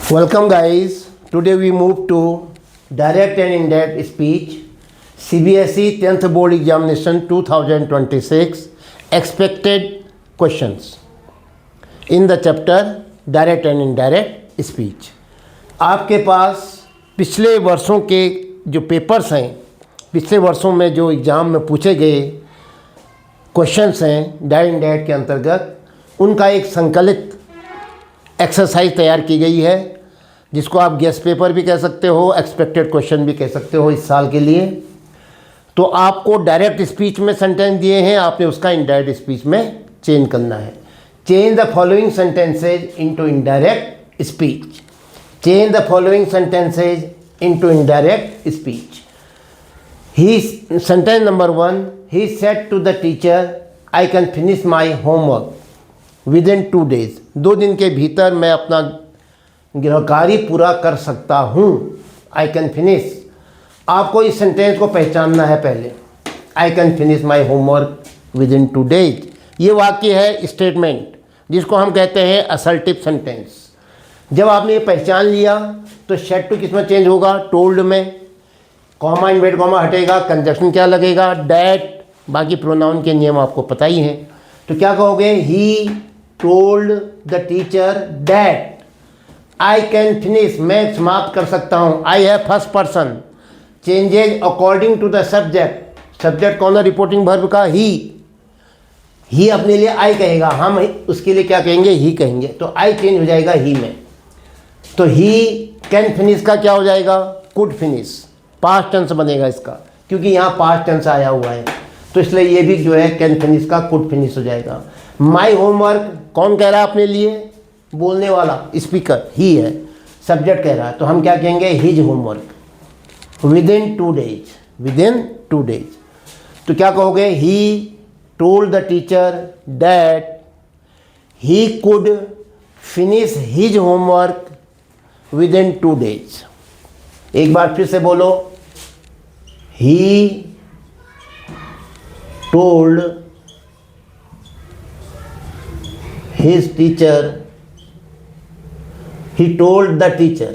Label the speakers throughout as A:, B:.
A: Welcome guys. Today we move to direct and indirect speech. CBSE 10th board examination 2026 expected questions in the chapter direct and indirect speech. आपके पास पिछले वर्षों के जो papers हैं, पिछले वर्षों में जो एग्ज़ाम में पूछे गए क्वेश्चंस हैं डायरेक्ट इनडायरेक्ट के अंतर्गत, उनका एक संकलित एक्सरसाइज तैयार की गई है, जिसको आप गेस्ट पेपर भी कह सकते हो, एक्सपेक्टेड क्वेश्चन भी कह सकते हो इस साल के लिए। तो आपको डायरेक्ट स्पीच में सेंटेंस दिए हैं, आपने उसका इनडायरेक्ट स्पीच में चेंज करना है। Change the following sentences into indirect speech. Change the following sentences into indirect speech. ही sentence number 1, he said to the teacher I can finish my homework within 2 days। 2 दिन के भीतर मैं अपना गृहकार्य पूरा कर सकता हूँ। आई कैन फिनिश। आपको इस सेंटेंस को पहचानना है पहले। आई can finish my homework within 2 days। ये वाक्य है स्टेटमेंट, जिसको हम कहते हैं असर्टिव सेंटेंस। जब आपने ये पहचान लिया तो सेड टू किस में चेंज होगा? टोल्ड में। कॉमा इन्वर्टेड कॉमा हटेगा, कंजक्शन क्या लगेगा? डैट। बाकी प्रोनाउन के नियम आपको पता ही हैं। तो क्या कहोगे? He told the teacher that I can finish, मैं समाप्त कर सकता हूँ। आई है first person. Changes according to the subject. Subject कौन है रिपोर्टिंग वर्ब का? ही अपने लिए आई कहेगा, हम उसके लिए क्या कहेंगे? ही कहेंगे। तो आई चेंज हो जाएगा ही में। तो ही कैन फिनिश का क्या हो जाएगा? Could finish. पास्ट टेंस बनेगा इसका, क्योंकि यहाँ पास्ट टेंस आया हुआ है, तो इसलिए ये भी जो है कैन फिनिश का कुड फिनिश हो जाएगा। माई होमवर्क कौन कह रहा है अपने लिए? बोलने वाला, स्पीकर ही है। सब्जेक्ट कह रहा है, तो हम क्या कहेंगे? His homework within 2 days। Within 2 days। तो क्या कहोगे? He told the teacher that he could finish his homework within 2 days। एक बार फिर से बोलो। He told his teacher, he told the teacher,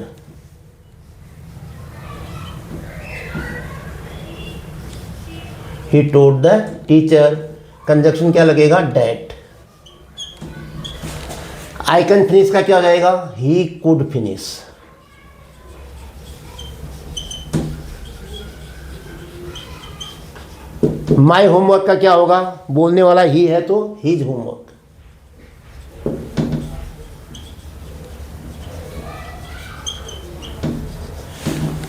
A: he told the teacher, conjunction क्या लगेगा? Date. I can finish का क्या हो जाएगा? He could finish. My homework का क्या होगा? बोलने वाला ही है तो हिज होमवर्क।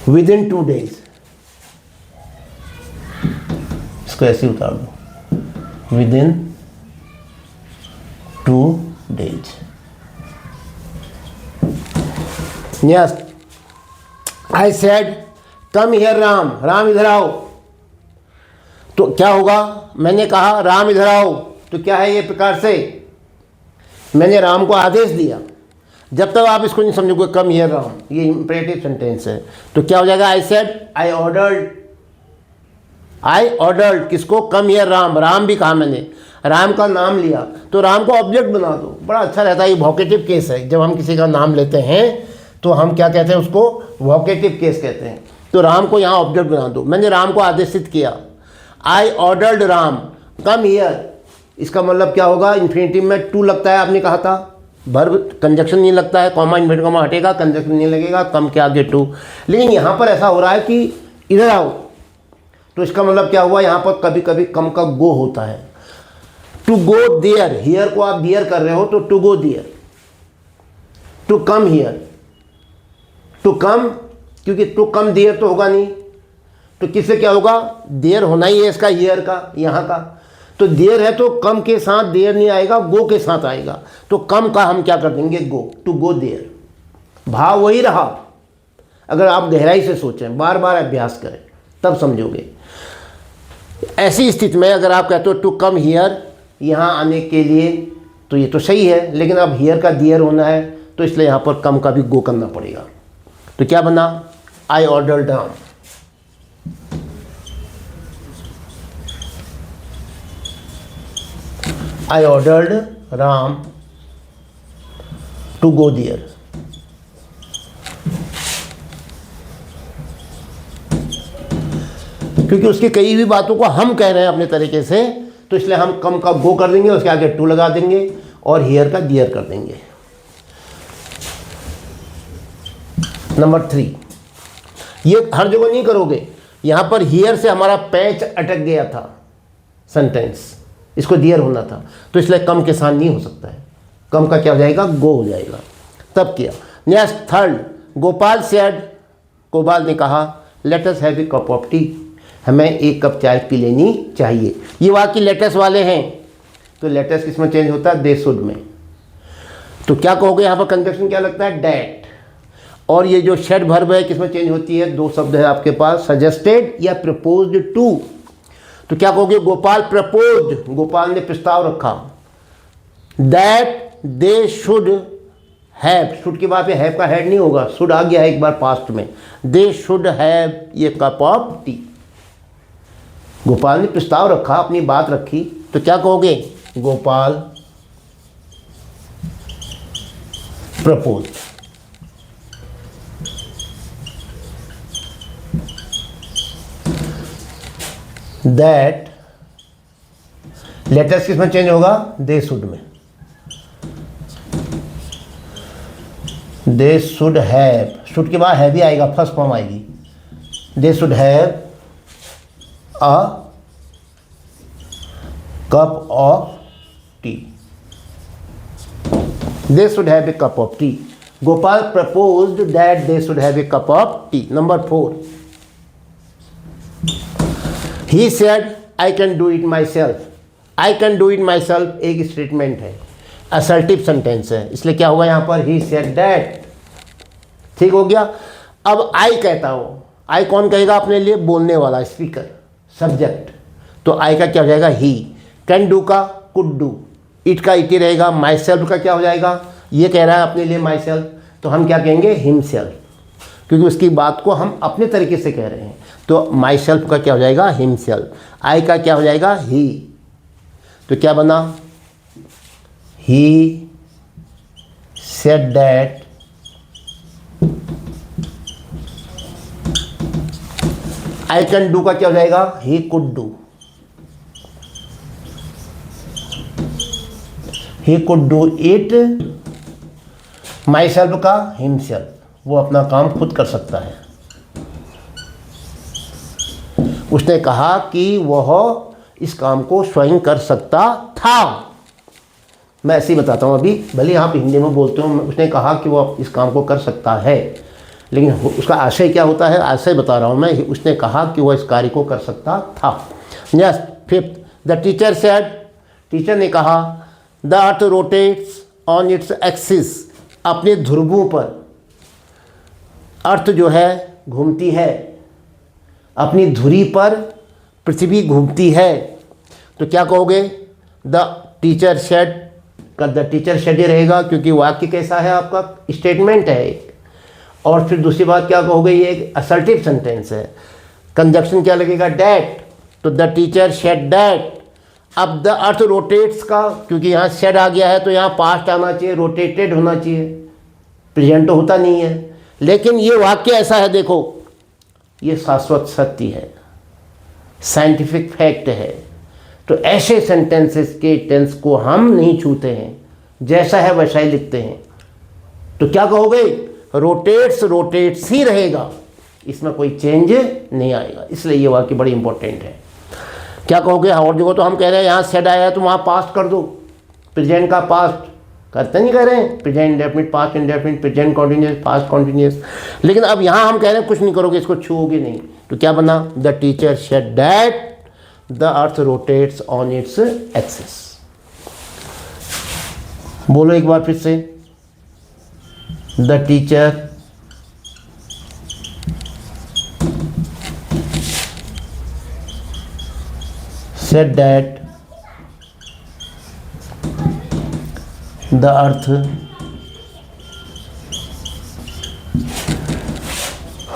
A: विदिन 2 days, इसको ऐसे उतार दो। Within 2 days। Yes, I said come here Ram. Ram इधर आओ। तो क्या होगा? मैंने कहा राम इधर आओ, तो क्या है ये प्रकार से? मैंने राम को आदेश दिया। जब तक आप इसको नहीं समझोगे कम हियर राम, ये इंपरेटिव सेंटेंस है, तो क्या हो जाएगा? I said, I ordered. I ordered किसको? Come here Ram. राम भी कहा मैंने, राम का नाम लिया, तो राम को ऑब्जेक्ट बना दो। बड़ा अच्छा रहता है। ये वोकेटिव केस है। जब हम किसी का नाम लेते हैं तो हम क्या कहते हैं? उसको वोकेटिव केस कहते हैं। तो राम को यहाँ ऑब्जेक्ट बना दो। मैंने राम को आदेशित किया। I ordered Ram come here. इसका मतलब क्या होगा? इन्फिनिटिव में टू लगता है, आपने कहा था। वर्ब कंजक्शन नहीं लगता है, कॉमा इन्वर्टेड कॉमा हटेगा, कंजक्शन नहीं लगेगा, कम के आगे टू। लेकिन यहाँ पर ऐसा हो रहा है कि इधर आओ, तो इसका मतलब क्या हुआ? यहाँ पर कभी कभी कम का गो होता है। टू गो देयर, हियर को आप देयर कर रहे हो, तो to go there. To come here, to come, क्योंकि टू कम देयर तो होगा नहीं, तो किससे क्या होगा? देयर होना ही है इसका, हियर का, यहाँ का। तो देयर है तो कम के साथ देयर नहीं आएगा, गो के साथ आएगा। तो कम का हम क्या कर देंगे? गो। To go there. भाव वही रहा। अगर आप गहराई से सोचें, बार बार अभ्यास करें, तब समझोगे। ऐसी स्थिति में अगर आप कहते हो टू कम हियर, यहाँ आने के लिए, तो ये तो सही है, लेकिन अब हियर का देयर होना है, तो इसलिए यहाँ पर कम का भी गो करना पड़ेगा। तो क्या बना? I ordered Ram. I ordered Ram to go there. क्योंकि उसकी कई भी बातों को हम कह रहे हैं अपने तरीके से, तो इसलिए हम कम का गो कर देंगे, उसके आगे टू लगा देंगे और हियर का दियर कर देंगे। नंबर 3, ये हर जगह नहीं करोगे। यहाँ पर हियर से हमारा पैच अटक गया था सेंटेंस, इसको दियर होना था, तो इसलिए कम के साथ नहीं हो सकता है। कम का क्या हो जाएगा, गो हो जाएगा। तब किया। Next 3rd, Gopal said, Gopal ने कहा let us have a cup of T, हमें एक कप चाय पी लेनी चाहिए। ये वाक्य लेटेस्ट वाले हैं, तो लेटेस्ट किस में चेंज होता है, दे शुड में। तो क्या कहोगे यहाँ पर कंजक्शन क्या लगता है, डैट। और ये जो शेड वर्ब है किसमें चेंज होती है, 2 शब्द है आपके पास, सजेस्टेड या प्रपोज्ड टू। तो क्या कहोगे, गोपाल प्रपोज्ड, गोपाल ने प्रस्ताव रखा, that they should have, should की बात पे हैव का हेड नहीं होगा, शुड आ गया है एक बार पास्ट में, दे शुड हैव ये कप ऑफ टी। गोपाल ने प्रस्ताव रखा, अपनी बात रखी, तो क्या कहोगे, गोपाल प्रपोज। दैट लेटेस्ट किसमें चेंज होगा, दे शुड में। दे शुड हैव, शुड के बाद हैव ही आएगा, फर्स्ट फॉर्म आएगी, they should have a cup of T, they should have a cup of T. Gopal proposed that they should have a cup of T. Number 4, he said I can do it my self. I can do it my self एक statement है, assertive sentence है, इसलिए क्या होगा यहाँ पर, he said that. ठीक हो गया। अब आई कहता हूँ, आई कौन कहेगा अपने लिए, बोलने वाला, स्पीकर, सब्जेक्ट, तो आई का क्या हो जाएगा, ही। कैन डू का कुड डू, इट का इट ही रहेगा, माई सेल्फ का क्या हो जाएगा, ये कह रहा है अपने लिए माई सेल्फ, तो हम क्या कहेंगे, हिम सेल्फ, क्योंकि उसकी बात को हम अपने तरीके से कह रहे हैं। तो माई सेल्फ का क्या हो जाएगा, हिम सेल्फ। आई का क्या हो जाएगा, ही, तो क्या बना, he said that I can do का क्या हो जाएगा, he could do. He could do it, my self का हिम सेल्फ, वो अपना काम खुद कर सकता है। उसने कहा कि वह इस काम को स्वयं कर सकता था। मैं ऐसे ही बताता हूँ अभी, भले आप हिंदी में बोलते हो, उसने कहा कि वह इस काम को कर सकता है, लेकिन उसका आशय क्या होता है, आशय बता रहा हूँ मैं। उसने कहा कि वह इस कार्य को कर सकता था। Next 5th, the teacher said, teacher ने कहा the earth rotates on its axis, अपने ध्रुवों पर अर्थ जो है घूमती है, अपनी धुरी पर पृथ्वी घूमती है। तो क्या कहोगे, द टीचर शेड का द टीचर शेड ही रहेगा, क्योंकि वाक्य कैसा है आपका, स्टेटमेंट है एक। और फिर दूसरी बात क्या कहोगे, ये एक असर्टिव सेंटेंस है, कंजक्शन क्या लगेगा, डैट, तो द टीचर शेड डैट। अब द अर्थ रोटेट्स का, क्योंकि यहाँ शेड आ गया है तो यहाँ पास्ट आना चाहिए, रोटेटेड होना चाहिए, प्रेजेंट तो होता नहीं है। लेकिन ये वाक्य ऐसा है, देखो ये शाश्वत सत्य है, साइंटिफिक फैक्ट है, तो ऐसे सेंटेंसेस के टेंस को हम नहीं छूते हैं, जैसा है वैसा ही लिखते हैं। तो क्या कहोगे, रोटेट्स रोटेट्स ही रहेगा, इसमें कोई चेंज नहीं आएगा, इसलिए ये वाक्य बड़ी इंपॉर्टेंट है। क्या कहोगे, और जगह तो हम कह रहे हैं यहाँ सेड आया है तो वहाँ पास्ट कर दो, प्रेजेंट का पास्ट करते नहीं कह रहे हैं, present indefinite, past indefinite, present continuous, past continuous. लेकिन अब यहाँ हम कह रहे हैं कुछ नहीं करोगे, इसको छूओगे नहीं, तो क्या बना, the teacher said that the earth rotates on its axis. बोलो एक बार फिर से, the teacher said that the earth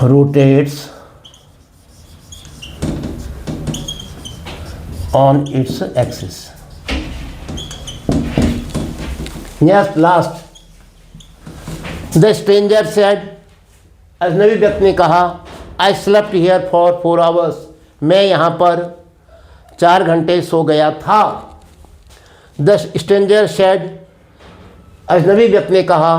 A: rotates on its axis. Yes, last. The stranger said, अजनबी व्यक्ति ने कहा, I slept here for 4 hours. मैं यहाँ पर 4 घंटे सो गया था। द स्ट्रेंजर सेड, अजनबी व्यक्ति ने कहा,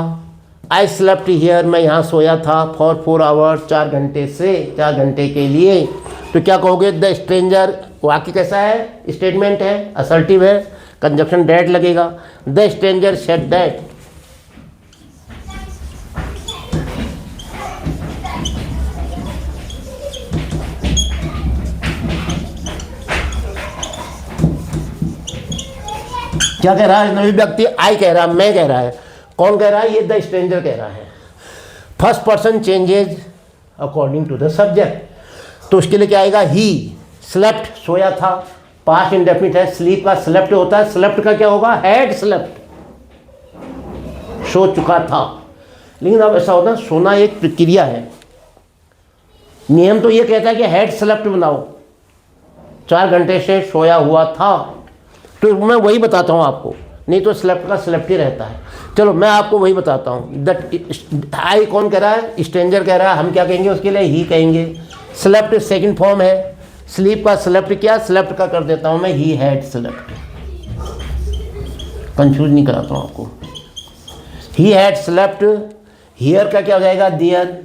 A: आई स्लेप्ट हियर, मैं यहाँ सोया था, फॉर 4 आवर्स, 4 घंटे से, 4 घंटे के लिए। तो क्या कहोगे? द स्ट्रेंजर, वाक्य कैसा है? स्टेटमेंट है, असर्टिव है, कंजक्शन डेट लगेगा। द स्ट्रेंजर सेड दैट, क्या कह रहा है अजनबी व्यक्ति? आई कह रहा है, मैं कह रहा है। कौन कह रहा है? ये द स्ट्रेंजर कह रहा है। First person changes according to the subject. तो उसके लिए क्या आएगा? ही स्लेप्ट, सोया था, पास्ट इंडेफिनिट है, स्लीप का स्लेप्ट होता है, स्लेप्ट का क्या होगा? हैड स्लेप्ट, सो चुका था। लेकिन अब ऐसा होता है, सोना एक प्रक्रिया है, नियम तो ये कहता है कि हैड स्लेप्ट बनाओ, 4 घंटे से सोया हुआ था। तो मैं वही बताता हूँ आपको, नहीं तो स्लेप्ट का स्लेप्ट ही रहता है। चलो मैं आपको वही बताता हूँ। द आई कौन कह रहा है? स्ट्रेंजर कह रहा है, हम क्या कहेंगे उसके लिए? ही कहेंगे। स्लेप्ट सेकंड फॉर्म है, स्लीप का स्लेप्ट क्या? स्लेप्ट का कर देता हूँ मैं, ही हैड स्लेप्ट, कंफ्यूज नहीं कराता हूँ आपको। ही हैड स्लेप्ट, हियर का क्या हो जाएगा? There,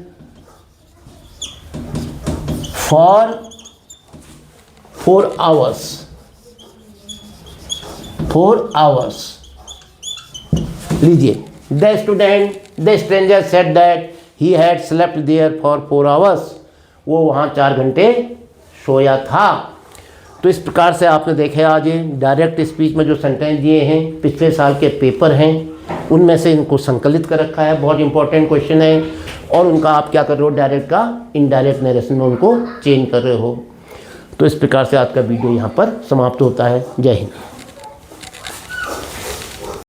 A: for 4 hours, 4 hours. लीजिए, the student, the stranger said that he had slept there for 4 hours, वो वहाँ 4 घंटे सोया था। तो इस प्रकार से आपने देखा आज ये डायरेक्ट स्पीच में जो सेंटेंस दिए हैं पिछले साल के पेपर हैं, उनमें से इनको संकलित कर रखा है। बहुत इंपॉर्टेंट क्वेश्चन है, और उनका आप क्या कर रहे हो? डायरेक्ट का इनडायरेक्ट नरेशन में उनको चेंज कर रहे हो। तो इस प्रकार से आज का वीडियो यहाँ पर समाप्त होता है। जय हिंद।